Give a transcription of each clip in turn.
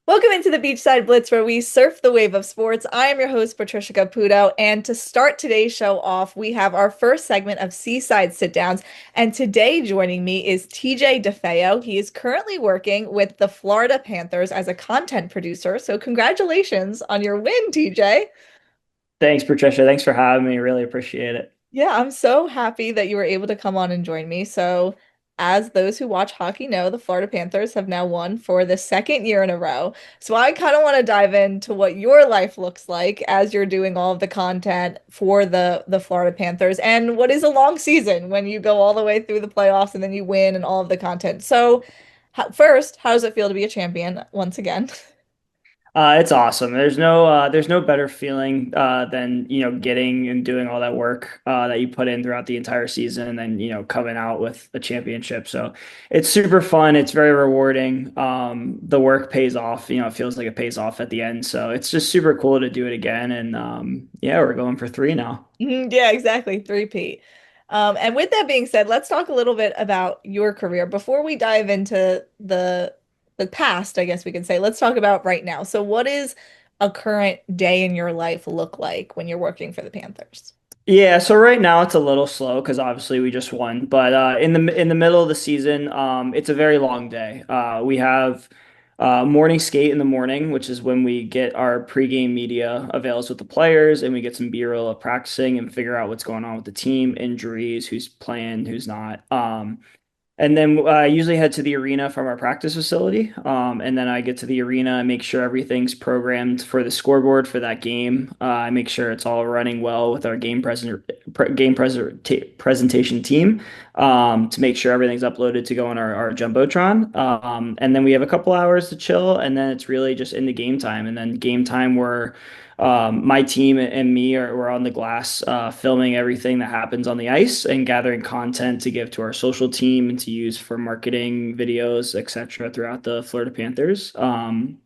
Welcome into the Beachside Blitz, where we surf the wave of sports. I am your host, Patricia Caputo, and to start today's show off, we have our first segment of Seaside Sit Downs. And today, joining me is TJ Defeo. He is currently working with the Florida Panthers as a content producer. So, congratulations on your win, TJ. Thanks, Patricia. Thanks for having me. Really appreciate it. Yeah, I'm so happy that you were able to come on and join me. So, as those who watch hockey know, the Florida Panthers have now won for the second year in a row. So, I kind of want to dive into what your life looks like as you're doing all of the content for the Florida Panthers and what is a long season when you go all the way through the playoffs and then you win and all of the content. So, first, how does it feel to be a champion once again? It's awesome. There's no better feeling than getting and doing all that work that you put in throughout the entire season, and then coming out with a championship. So it's super fun. It's very rewarding. The work pays off. It feels like it pays off at the end. So it's just super cool to do it again. And yeah, we're going for three now. Mhm, yeah, exactly. Three-peat. And with that being said, let's talk a little bit about your career. Before we dive into the past, I guess we can say, let's talk about right now. So what is a current day in your life look like when you're working for the Panthers? Yeah, so right now it's a little slow because obviously we just won. But in the middle of the season, it's a very long day. We have morning skate in the morning, which is when we get our pregame media avails with the players, and we get some B-roll of practicing and figure out what's going on with the team, injuries, who's playing, who's not. And then I usually head to the arena from our practice facility. And then I get to the arena and make sure everything's programmed for the scoreboard for that game. I make sure it's all running well with our presentation team to make sure everything's uploaded to go on our Jumbotron. And then we have a couple hours to chill, and then it's really just into game time. And then game time, my team and me we're on the glass, filming everything that happens on the ice and gathering content to give to our social team and to use for marketing videos, etc., throughout the Florida Panthers. And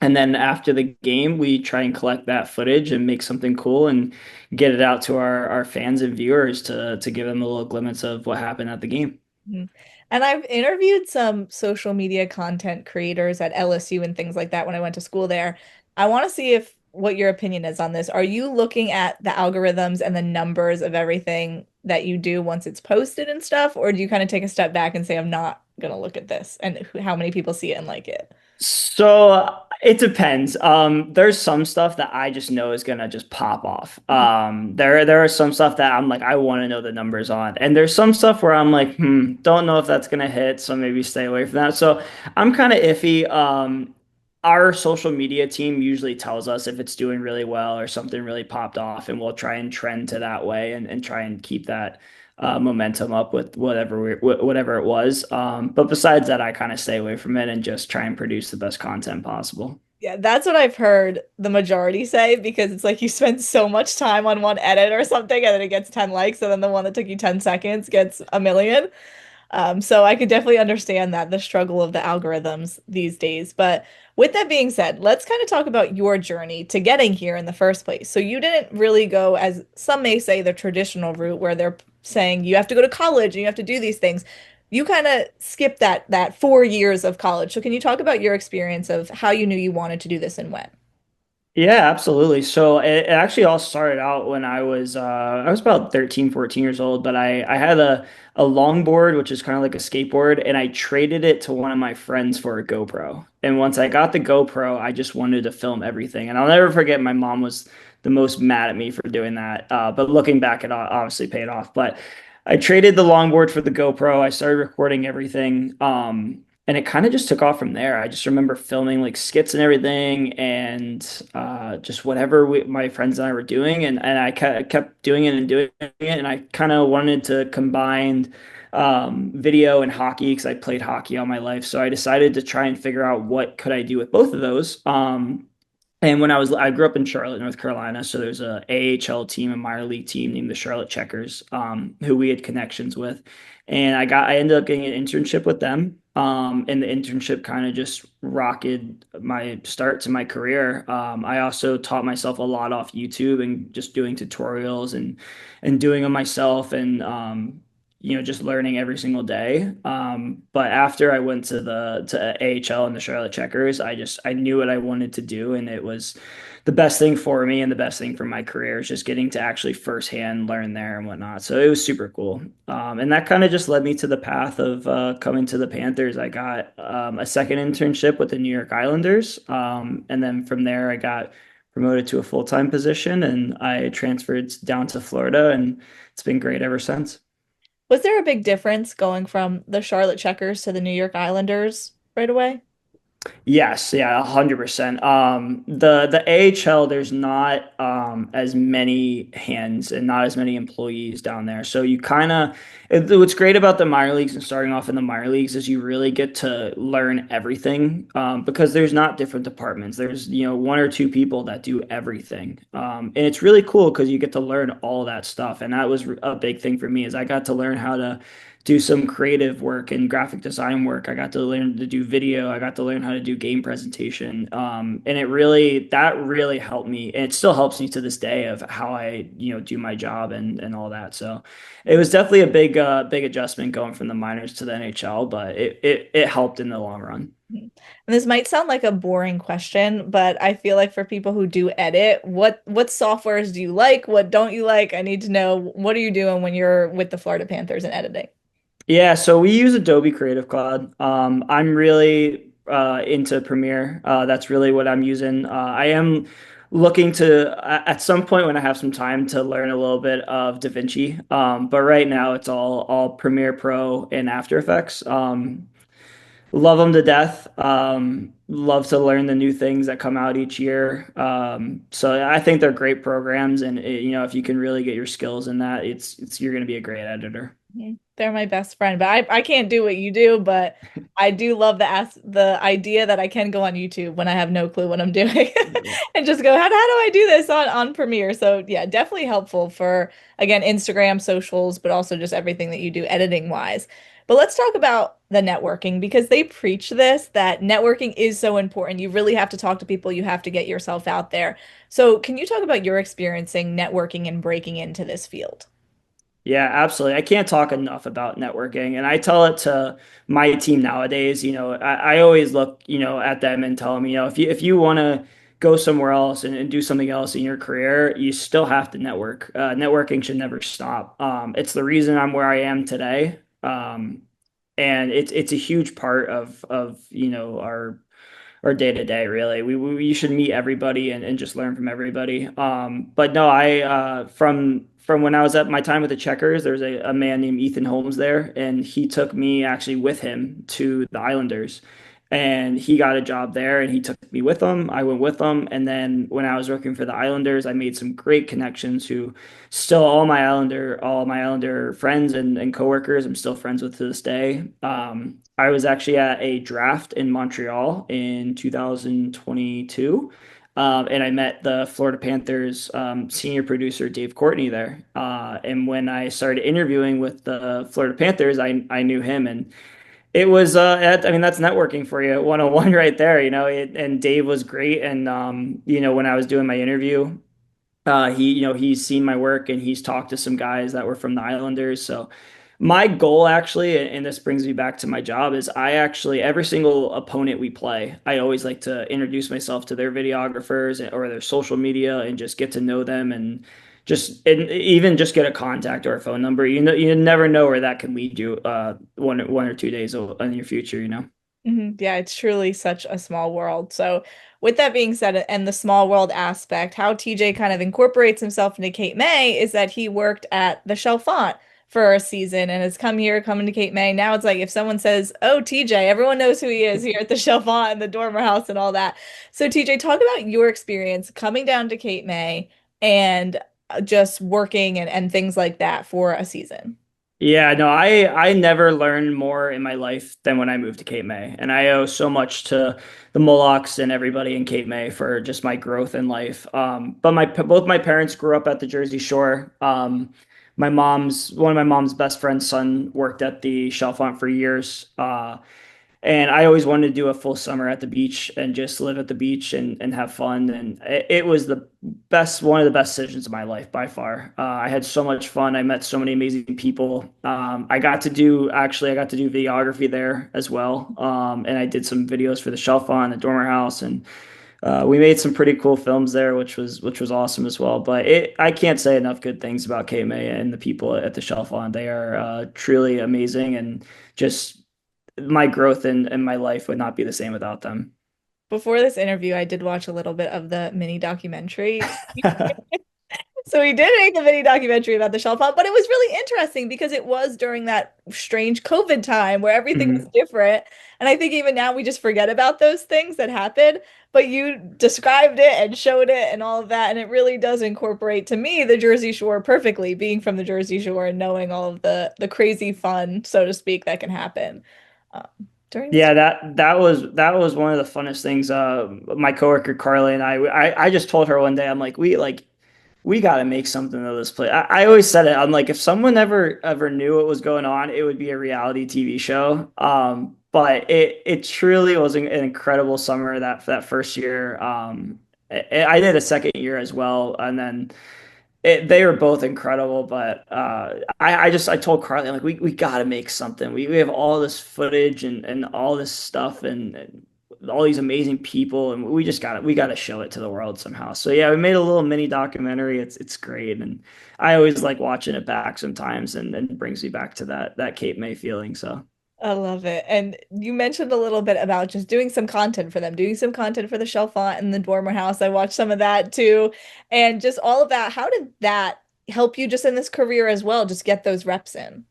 then after the game, we try and collect that footage and make something cool and get it out to our fans and viewers to give them a little glimpse of what happened at the game. Mhm. And I've interviewed some social media content creators at LSU and things like that when I went to school there. I want to see if what your opinion is on this. Are you looking at the algorithms and the numbers of everything that you do once it's posted and stuff, or do you kind of take a step back and say, I'm not gonna look at this and how many people see it and like it? So it depends. There's some stuff that I just know is gonna just pop off. There are some stuff that I'm like, I want to know the numbers on, and there's some stuff where I'm like, don't know if that's gonna hit, so maybe stay away from that. So I'm kind of iffy. Our social media team usually tells us if it's doing really well or something really popped off, and we'll try and trend to that way and try and keep that momentum up with whatever it was. But besides that, I kind of stay away from it and just try and produce the best content possible. Yeah, that's what I've heard the majority say because it's like you spend so much time on one edit or something and then it gets 10 likes and then the one that took you 10 seconds gets a million. So I could definitely understand that the struggle of the algorithms these days. But with that being said, let's kind of talk about your journey to getting here in the first place. So you didn't really go, as some may say, the traditional route where they're saying you have to go to college and you have to do these things. You kind of skipped that 4 years of college. So can you talk about your experience of how you knew you wanted to do this and when? Yeah, absolutely. So it actually all started out when I was about 13, 14 years old, but I had a longboard, which is kind of like a skateboard, and I traded it to one of my friends for a GoPro. And once I got the GoPro, I just wanted to film everything. And I'll never forget my mom was the most mad at me for doing that. But looking back, it obviously paid off. But I traded the longboard for the GoPro. I started recording everything. And it kind of just took off from there. I just remember filming like skits and everything, and just whatever my friends and I were doing, and I kept doing it and doing it, and I kind of wanted to combine video and hockey because I played hockey all my life. So I decided to try and figure out what could I do with both of those. And I grew up in Charlotte, North Carolina, so there's a AHL team, a minor league team named the Charlotte Checkers, who we had connections with, and I ended up getting an internship with them. And the internship kind of just rocketed my start to my career. I also taught myself a lot off YouTube and just doing tutorials and doing them myself. And just learning every single day. But after I went to AHL and the Charlotte Checkers, I knew what I wanted to do, and it was the best thing for me and the best thing for my career is just getting to actually firsthand learn there and whatnot. So it was super cool. And that kind of just led me to the path of coming to the Panthers. I got a second internship with the New York Islanders, and then from there I got promoted to a full-time position, and I transferred down to Florida, and it's been great ever since. Was there a big difference going from the Charlotte Checkers to the New York Islanders right away? Yes, yeah, 100%. The AHL, there's not as many hands and not as many employees down there. So you kind of what's great about the minor leagues and starting off in the minor leagues is you really get to learn everything because there's not different departments. There's, one or two people that do everything. And it's really cool because you get to learn all that stuff. And that was a big thing for me is I got to learn how to do some creative work and graphic design work. I got to learn to do video. I got to learn how to do game presentation. And that really helped me. And it still helps me to this day of how I, do my job and all that. So it was definitely a big adjustment going from the minors to the NHL, but it helped in the long run. Mhm. And this might sound like a boring question, but I feel like for people who do edit, what softwares do you like? What don't you like? I need to know what are you doing when you're with the Florida Panthers and editing? Yeah, so we use Adobe Creative Cloud. I'm really into Premiere. That's really what I'm using. I am looking to at some point when I have some time to learn a little bit of DaVinci. But right now it's all Premiere Pro and After Effects. Love them to death. Love to learn the new things that come out each year. So I think they're great programs, and if you can really get your skills in that, it's you're going to be a great editor. Mhm. They're my best friend, but I can't do what you do, but I do love the idea that I can go on YouTube when I have no clue what I'm doing and just go, how do I do this on Premiere? So yeah, definitely helpful for again Instagram, socials, but also just everything that you do editing wise. But let's talk about the networking because they preach this that networking is so important. You really have to talk to people, you have to get yourself out there. So can you talk about your experiencing networking and breaking into this field? Yeah, absolutely. I can't talk enough about networking. And I tell it to my team nowadays, I always look, at them and tell them, if you want to go somewhere else and do something else in your career, you still have to network. Networking should never stop. It's the reason I'm where I am today. And it's a huge part of our day to day, really. We should meet everybody and just learn from everybody. But no, I from when I was at my time with the Checkers, there's a man named Ethan Holmes there, and he took me actually with him to the Islanders. And he got a job there and he took me with him. I went with him. And then when I was working for the Islanders, I made some great connections who still all my Islander friends and coworkers I'm still friends with to this day. I was actually at a draft in Montreal in 2022. And I met the Florida Panthers senior producer Dave Courtney there. And when I started interviewing with the Florida Panthers, I knew him, and it was I mean that's networking for you 101 right there. And Dave was great, and when I was doing my interview, he's seen my work and he's talked to some guys that were from the Islanders. So my goal actually, and this brings me back to my job, is I actually every single opponent we play, I always like to introduce myself to their videographers or their social media and just get to know them and even just get a contact or a phone number. You never know where that can lead you one or 2 days in your future. Yeah, it's truly such a small world. So, with that being said, and the small world aspect, how TJ kind of incorporates himself into Cape May is that he worked at the Chalfont for a season and has coming to Cape May. Now it's like if someone says, "Oh, TJ," everyone knows who he is here at the Chalfont and the Dormer House and all that. So, TJ, talk about your experience coming down to Cape May and just working and things like that for a season. Yeah, no, I never learned more in my life than when I moved to Cape May, and I owe so much to the Molochs and everybody in Cape May for just my growth in life. But both my parents grew up at the Jersey Shore. One of my mom's best friend's son worked at the Chalfont for years. And I always wanted to do a full summer at the beach and just live at the beach and have fun. And it was the best, one of the best decisions of my life by far. I had so much fun. I met so many amazing people. I got to do videography there as well. And I did some videos for the Shelf on the Dormer House, and we made some pretty cool films there, which was awesome as well. But I can't say enough good things about KMA and the people at the Shelf on. They are truly amazing, and just my growth in my life would not be the same without them. Before this interview, I did watch a little bit of the mini documentary. So he did make a mini documentary about the shell pop, but it was really interesting because it was during that strange COVID time where everything was Mhm. different. And I think even now we just forget about those things that happened. But you described it and showed it and all of that. And it really does incorporate to me the Jersey Shore perfectly, being from the Jersey Shore and knowing all of the crazy fun, so to speak, that can happen um, during this. Yeah, that was one of the funnest things. My coworker Carly and I just told her one day, I'm like, we got to make something of this place. I always said it. I'm like, if someone ever knew what was going on, it would be a reality TV show. But it truly was an incredible summer that first year. I did a second year as well, and then they were both incredible. But I told Carly, I'm like, we got to make something. We have all this footage and all this stuff and all these amazing people, and we got to show it to the world somehow. So yeah, we made a little mini documentary. It's great, and I always like watching it back sometimes, and it brings me back to that Cape May feeling. So. I love it. And you mentioned a little bit about just doing some content for them, doing some content for the Chalfont and the Dormer House. I watched some of that too. And just all of that. How did that help you just in this career as well? Just get those reps in.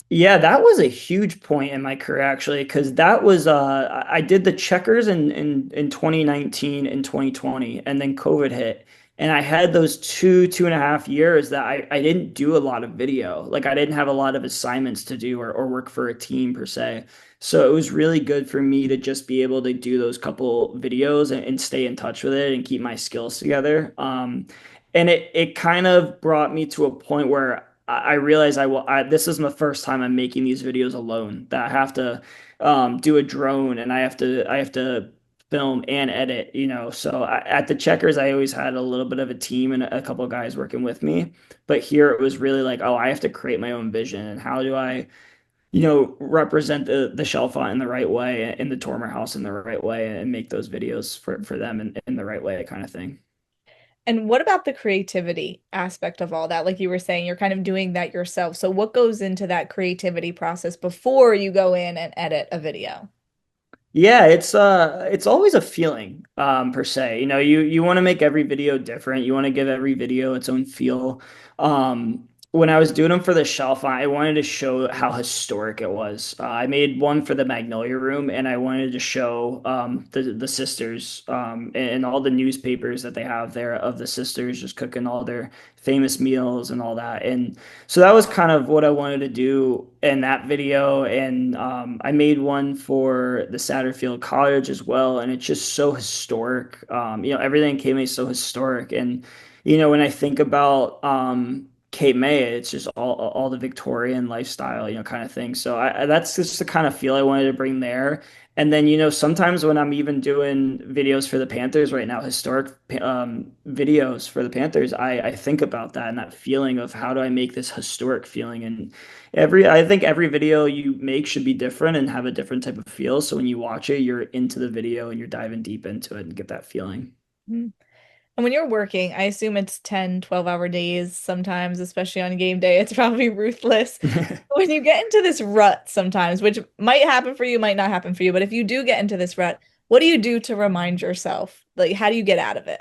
Yeah, that was a huge point in my career actually, because that was I did the checkers in 2019 and 2020, and then COVID hit. And I had those 2.5 years that I didn't do a lot of video. Like I didn't have a lot of assignments to do or work for a team per se. So it was really good for me to just be able to do those couple videos and stay in touch with it and keep my skills together. And it kind of brought me to a point where I realize this is my first time I'm making these videos alone, that I have to do a drone, and I have to film and edit, So at the checkers, I always had a little bit of a team and a couple of guys working with me. But here it was really like, oh, I have to create my own vision. And how do I, represent the shelf font in the right way, in the Tormer house in the right way, and make those videos for them in the right way, kind of thing. And what about the creativity aspect of all that? Like you were saying, you're kind of doing that yourself. So what goes into that creativity process before you go in and edit a video? Yeah, it's always a feeling, per se. You want to make every video different. You want to give every video its own feel. When I was doing them for the shelf, I wanted to show how historic it was. I made one for the Magnolia Room, and I wanted to show the sisters, and all the newspapers that they have there of the sisters just cooking all their famous meals and all that. And so that was kind of what I wanted to do in that video. And I made one for the Satterfield College as well. And it's just so historic. Everything in Cape May is so historic. And, when I think about Cape May, it's just all the Victorian lifestyle, kind of thing. So that's just the kind of feel I wanted to bring there. And then, sometimes when I'm even doing videos for the Panthers right now, historic videos for the Panthers, I think about that and that feeling of how do I make this historic feeling. And I think every video you make should be different and have a different type of feel. So when you watch it, you're into the video and you're diving deep into it and get that feeling. Mhm. And when you're working, I assume it's 10, 12-hour days sometimes, especially on game day. It's probably ruthless. When you get into this rut sometimes, which might happen for you, might not happen for you, but if you do get into this rut, what do you do to remind yourself? Like, how do you get out of it?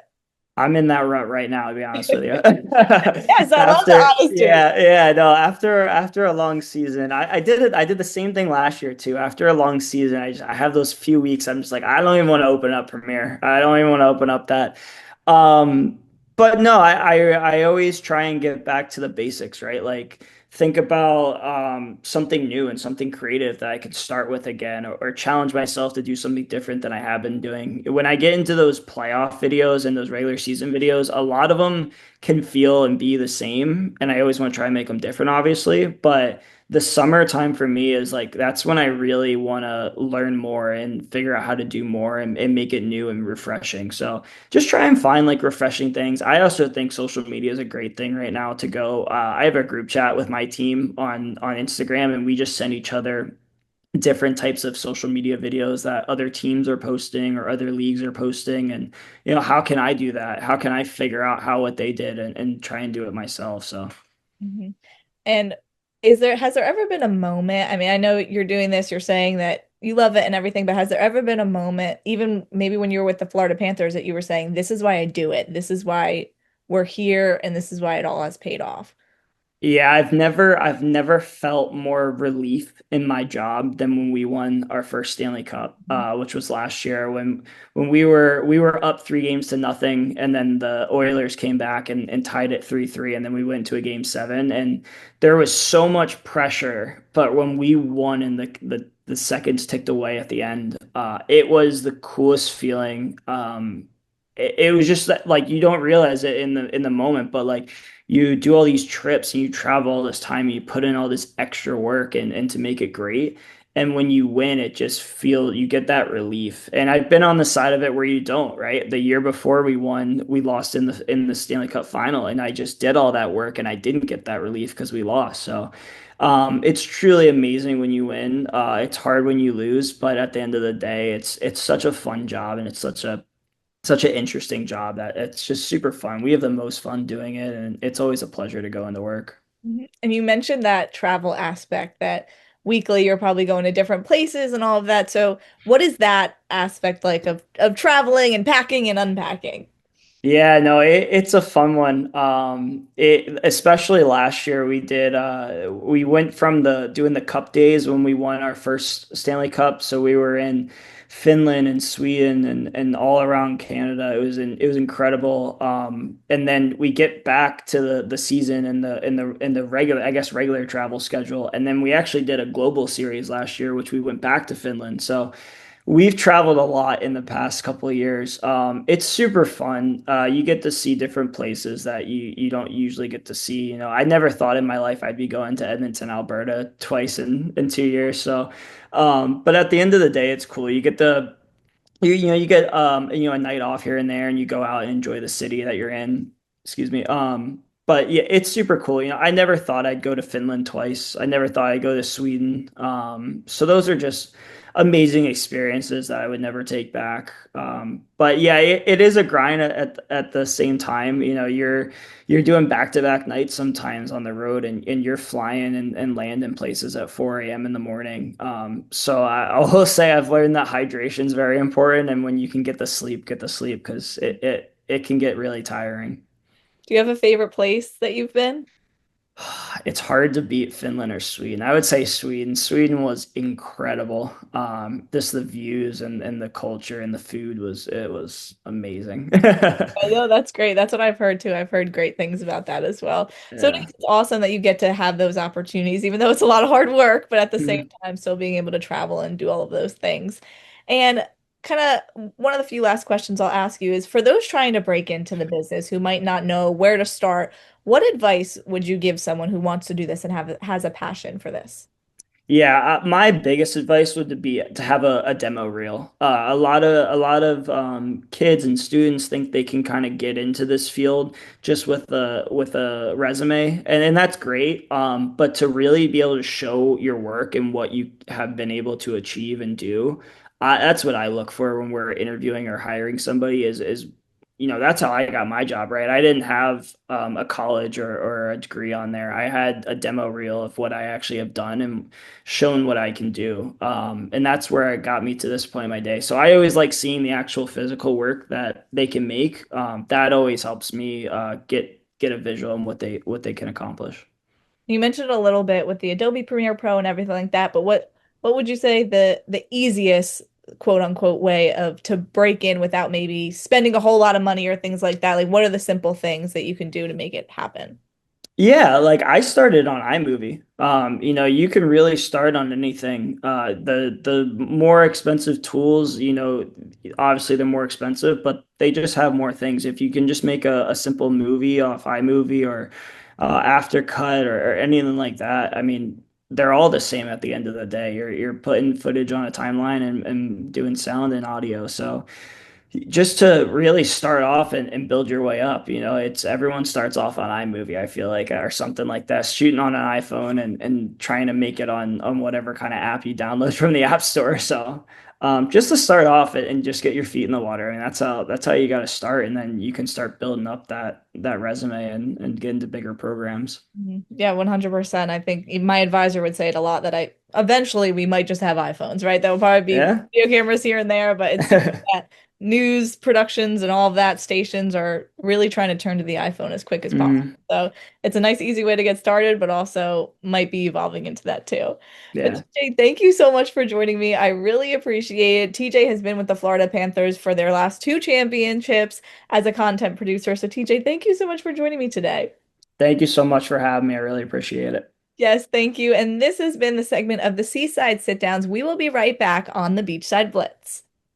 I'm in that rut right now, to be honest with you. Yes, I love the honesty. Yeah, no, after a long season, I did it. I did the same thing last year too. After a long season, I have those few weeks. I'm just like, I don't even want to open up Premiere. I don't even want to open up that. Um, but no, I always try and get back to the basics, right? Like think about something new and something creative that I could start with again, or challenge myself to do something different than I have been doing. When I get into those playoff videos and those regular season videos, a lot of them can feel and be the same, and I always want to try and make them different, obviously. But the summertime for me is like that's when I really want to learn more and figure out how to do more and make it new and refreshing. So just try and find like refreshing things. I also think social media is a great thing right now to go. I have a group chat with my team on Instagram, and we just send each other different types of social media videos that other teams are posting or other leagues are posting. And, how can I do that? How can I figure out how what they did and try and do it myself? So, Mhm. And has there ever been a moment? I mean, I know you're doing this, you're saying that you love it and everything, but has there ever been a moment, even maybe when you were with the Florida Panthers, that you were saying, this is why I do it, this is why we're here, and this is why it all has paid off? yeah, I've never felt more relief in my job than when we won our first Stanley Cup, which was last year when we were up 3 games to nothing, and then the Oilers came back and tied it 3-3, and then we went to a game seven, and there was so much pressure, but when we won and the seconds ticked away at the end, it was the coolest feeling. It was just that, like, you don't realize it in the moment, but like you do all these trips and you travel all this time and you put in all this extra work and to make it great. And when you win, it just you get that relief. And I've been on the side of it where you don't, right? The year before we won, we lost in the Stanley Cup final, and I just did all that work and I didn't get that relief because we lost. So it's truly amazing when you win. It's hard when you lose, but at the end of the day, it's such a fun job, and it's such an interesting job that it's just super fun. We have the most fun doing it, and it's always a pleasure to go into work. Mhm. And you mentioned that travel aspect, that weekly you're probably going to different places and all of that. So what is that aspect like of traveling and packing and unpacking? Yeah, no, it's a fun one. Especially last year we went from the doing the cup days when we won our first Stanley Cup. So we were in Finland and Sweden and all around Canada. It was incredible. And then we get back to the season and the regular, I guess, regular travel schedule. And then we actually did a global series last year, which we went back to Finland. So we've traveled a lot in the past couple of years. It's super fun. You get to see different places that you don't usually get to see. I never thought in my life I'd be going to Edmonton, Alberta twice in 2 years. So, but at the end of the day, it's cool. You get a night off here and there, and you go out and enjoy the city that you're in. Excuse me. But yeah, it's super cool. I never thought I'd go to Finland twice. I never thought I'd go to Sweden. So those are just amazing experiences that I would never take back. But yeah, it is a grind at the same time. You're doing back-to-back nights sometimes on the road, and you're flying and landing places at 4 a.m. in the morning. So I will say I've learned that hydration is very important, and when you can get the sleep because it can get really tiring. Do you have a favorite place that you've been? It's hard to beat Finland or Sweden. I would say Sweden. Sweden was incredible. Just the views and the culture and the food was amazing. I know that's great. That's what I've heard too. I've heard great things about that as well. So Yeah. it's awesome that you get to have those opportunities, even though it's a lot of hard work, but at the same Mhm. time, still being able to travel and do all of those things. And kind of one of the few last questions I'll ask you is for those trying to break into the business who might not know where to start, what advice would you give someone who wants to do this and has a passion for this? Yeah, my biggest advice would be to have a demo reel. A lot of kids and students think they can kind of get into this field just with a resume, and that's great. But to really be able to show your work and what you have been able to achieve and do, that's what I look for when we're interviewing or hiring somebody. That's how I got my job, right? I didn't have a college or a degree on there. I had a demo reel of what I actually have done and shown what I can do. And that's where it got me to this point in my day. So I always like seeing the actual physical work that they can make. That always helps me get a visual on what they can accomplish. You mentioned a little bit with the Adobe Premiere Pro and everything like that, but what would you say the easiest quote unquote way of to break in without maybe spending a whole lot of money or things like that? Like what are the simple things that you can do to make it happen? Yeah, like I started on iMovie. You can really start on anything. The more expensive tools, obviously they're more expensive, but they just have more things. If you can just make a simple movie off iMovie or Aftercut or anything like that, I mean, they're all the same at the end of the day. You're putting footage on a timeline and doing sound and audio. So just to really start off and build your way up, it's everyone starts off on iMovie, I feel like, or something like that, shooting on an iPhone and trying to make it on whatever kind of app you download from the App Store. So just to start off and just get your feet in the water. I mean, that's how you got to start, and then you can start building up that resume and get into bigger programs. Mhm. Yeah, 100%. I think my advisor would say it a lot that I eventually we might just have iPhones, right? There will probably be Yeah. video cameras here and there, but it seems that news productions and all of that stations are really trying to turn to the iPhone as quick as possible. Mm, So it's a nice, easy way to get started, but also might be evolving into that too. But yeah. TJ, thank you so much for joining me. I really appreciate it. TJ has been with the Florida Panthers for their last two championships as a content producer. So TJ, thank you so much for joining me today. Thank you so much for having me. I really appreciate it. Yes, thank you. And this has been the segment of the Seaside Sit Downs. We will be right back on the Beachside Blitz.